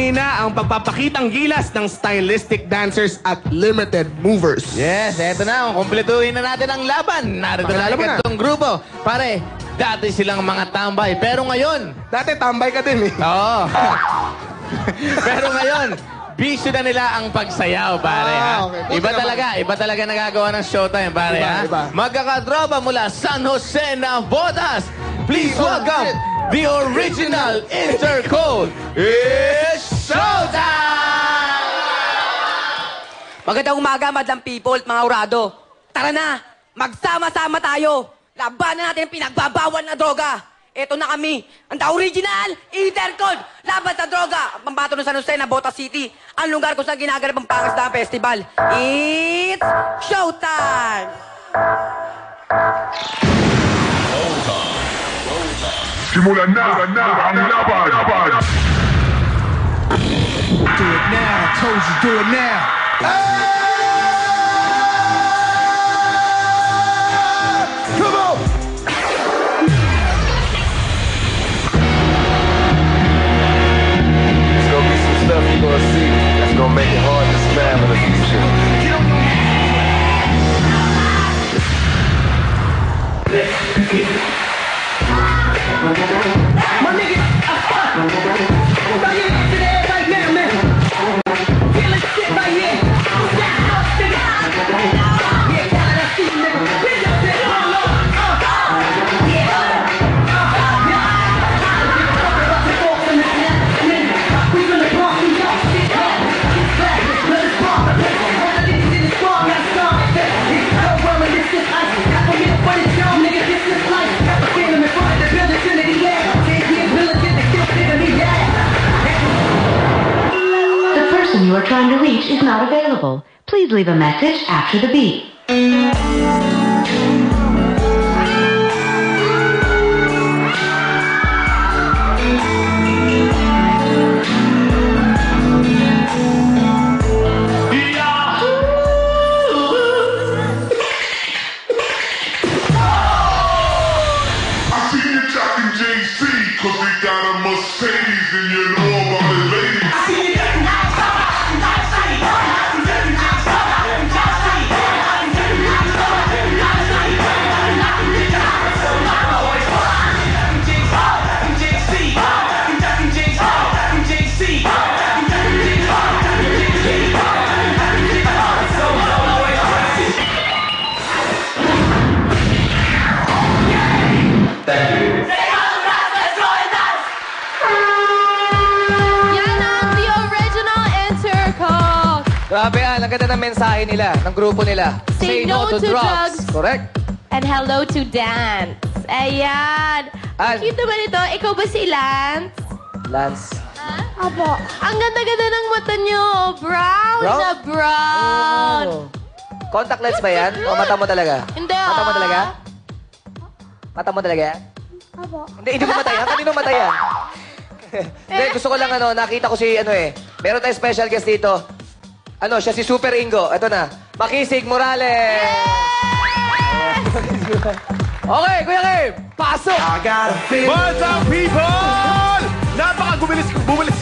kanina ang pagpapakitang gilas ng stylistic dancers at limited movers. Yes, eto na. Kumpletuhin na natin ang laban. Narito na ang gantong grupo. Pare, dati silang mga tambay. Pero ngayon... Dati tambay ka din eh. Oo. Pero ngayon, bisyo na nila ang pagsayaw, pare. Ha? Okay. Iba talaga nagagawa ng showtime, pare. Iba. Magkakatropa mula San Jose na Botas. Please welcome the original Intercode. It's showtime! Magandang umaga, madlang people at mga urado. Tara na, magsama-sama tayo. Labanan natin ang pinagbabawal na droga. Ito na kami, ang The Original Intercode. Laban sa droga. Pambato ng San Jose na Botas City. Ang lugar kung saan ginaganap ang Pangasdaang Festival. It's showtime! Simulan na ang laban! Do it now, told you do it now. Come on! It's gonna be some stuff you're gonna see that's gonna make it hard to smile in the future. My nigga, right here, right now, man. Feeling shit right here. Yeah, God, I see you, nigga. Big up that hold on. We gonna rock you, y'all. Shit, let us rock. All the niggas in the squad, got strong. It's so well, and this is ice. Got for me to put it down, nigga. This is life. Got in front of the building, to the air. Can't get villains in the kill, to the air. The person you are trying to reach is not available. Please leave a message after the beep. I see you talking JC, cause they got a Mercedes and you know about the ladies. Yan ang The Original Intercode. Grabe yan, ang ganda ng mensahe nila, ng grupo nila. Say no to drugs. Correct. And hello to dance. Ayan. An. Cute naman ito. Ikaw ba si Lance? Lance. Apo. Ang ganda-ganda ng mata nyo. Brown Brown? na brown. Oh. Contact lens ba yan? O mata mo talaga? Hindi Mata mo talaga? Mata mo talaga yan? Hindi mo mata yan? Kanino mata yan? Hindi, gusto ko lang nakita ko si meron tayong special guest dito. Siya si Super Ingo. Ito na. Makisig Morales! Okay, Kuya Kim! Pasok! What's up, people?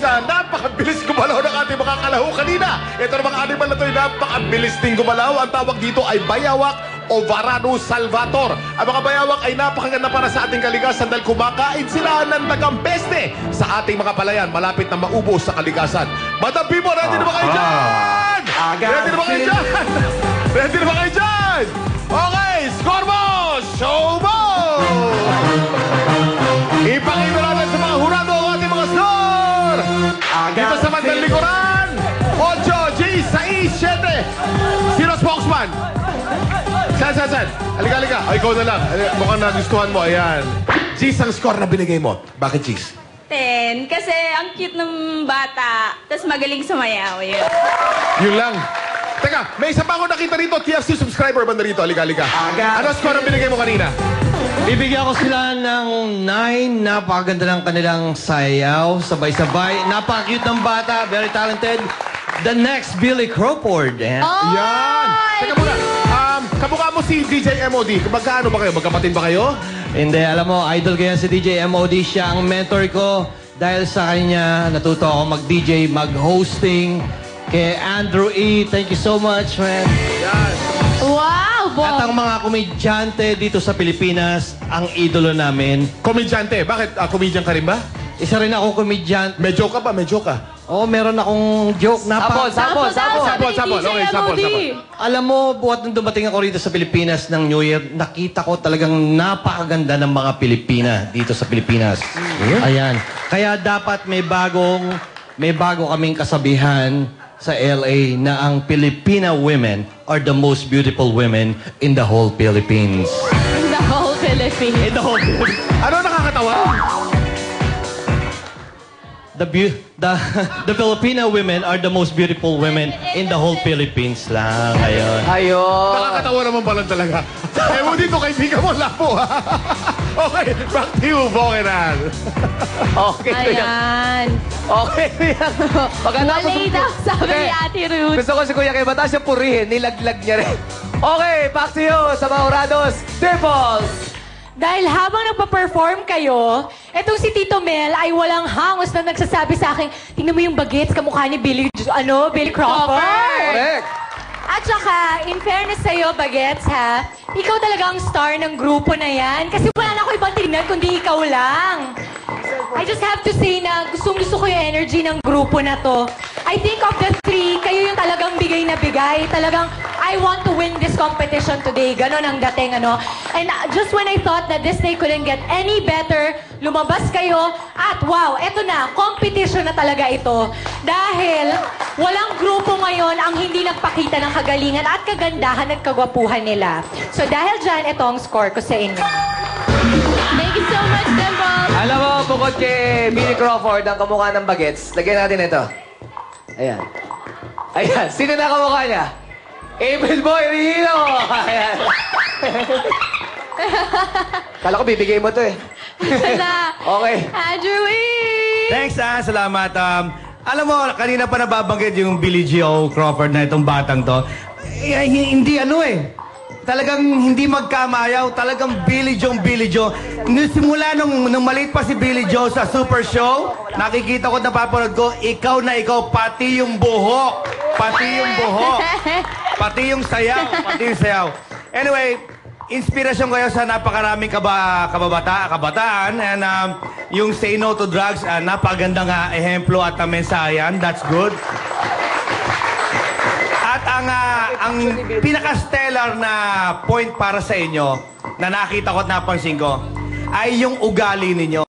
Napakabilis gumalaw ng ating mga kalaho kanina. Ito namang animal na ito ay napakabilis ding gumalaw. Ang tawag dito ay bayawak o Varano salvator. Ang mga bayawak ay napakaganda para sa ating kaligasan dahil kumakain sila ng dagang peste sa ating mga palayan malapit na maubos sa kaligasan. Madam people, ready na ba kayo dyan? Ready na ba kayo dyan? Ready na ba kayo dyan? Okay, score mo! Show mo! Ipakita natin sa mga hurado ang ating mga score! Dito sa bandang likuran, 8, G, 6, 7. Sino spokesman? San? Halika. O, ikaw na lang. Mukhang nagustuhan mo. Ayan. G's ang score na binigay mo. Bakit G's? 10. Kasi ang cute ng bata. Tapos magaling sumayaw. Yun. Yun lang. Teka, may isa pa ako nakita rito. TFC subscriber banda rito. Halika. Ano score ang binigay mo kanina? Ibigyan ko sila ng 9. Napakaganda ng kanilang sayaw. Sabay-sabay. Napaka-cute ng bata. Very talented. The next Billy Crawford. Yan. Teka muna. Kamukha mo si DJ MOD. Magkaano ba kayo? Magkapatid ba kayo? Hindi, alam mo, idol ko yan si DJ MOD. Siya ang mentor ko. Dahil sa kanya, natuto ako mag-DJ, mag-hosting. Kay Andrew E., thank you so much, man. Wow, At ang mga komedyante dito sa Pilipinas, ang idolo namin. Komedyante. Bakit? Komedyan ka rin ba? Isa rin ako komedyante. May joke ka ba? May joke ka? Oo, meron akong joke na Sabol. Okay, sabol. Alam mo, buhat nung dumating ako rito sa Pilipinas ng New Year, nakita ko talagang napakaganda ng mga Pilipina dito sa Pilipinas. Ayan. Kaya dapat may bago kaming kasabihan sa LA na ang Filipina women are the most beautiful women in the whole Philippines. In the whole Philippines. In the whole Philippines. Ano nakakatawa? The Filipino women are the most beautiful women in the whole Philippines lang. Ayun. Ayun. Nakakatawa naman pala talaga. Eh mo dito, kaibigan mo, lapo ha. Okay, back to you, Bokeran. Okay, Ayan. Okay, pagkatapos... Malay daw, sabi ni Ate Ruth. Gusto ko si Kuya Kay Batas yung purihin, nilaglag niya rin. Okay, back to you sa mga Urados. Dimples! Dahil habang nagpa-perform kayo, etong si Tito Mel ay walang hangos na nagsasabi sa akin, tingnan mo yung bagets, kamukha ni Billy Crawford. Correct. At saka, in fairness sa'yo, Bagets, ha? Ikaw talaga ang star ng grupo na yan. Kasi wala na ako ibang tingnan, kundi ikaw lang. I just have to say na gustong-gusto ko yung energy ng grupo na to. I think of the three, kayo yung talagang bigay na bigay. Talagang, I want to win this competition today. Ganon ang dating, ano. And just when I thought that this day couldn't get any better, lumabas kayo at wow, eto na, competition na talaga ito. Dahil walang grupo ngayon ang hindi nagpakita ng kagalingan at kagandahan at kagwapuhan nila. So dahil dyan, ito ang score ko sa inyo. Thank you so much, Dimples! Alam mo, bukod kay Billy Crawford, ang kamukha ng bagets, lagyan natin ito. Ayan. Ayan. Sino na kamukha niya? April Boy Regino! Ayan. Kala ko bibigay mo to eh. Sana. Okay. Andrew E! Thanks, salamat. Alam mo, kanina pa nababanggit yung Billy G.O. Crawford na itong batang to. Hindi Talagang hindi magkamayaw. Talagang Billy Joe. Simula nung maliit pa si Billy Joe sa Super Show, nakikita ko, napapanood ko, ikaw, pati yung buhok. Pati yung sayaw. Anyway, inspirasyon kayo sa napakaraming kabataan. And yung Say No to Drugs, napagandang ehemplo at mensayan. That's good. At ang pinaka-stellar na point para sa inyo na nakita ko at napansin ko ay yung ugali ninyo.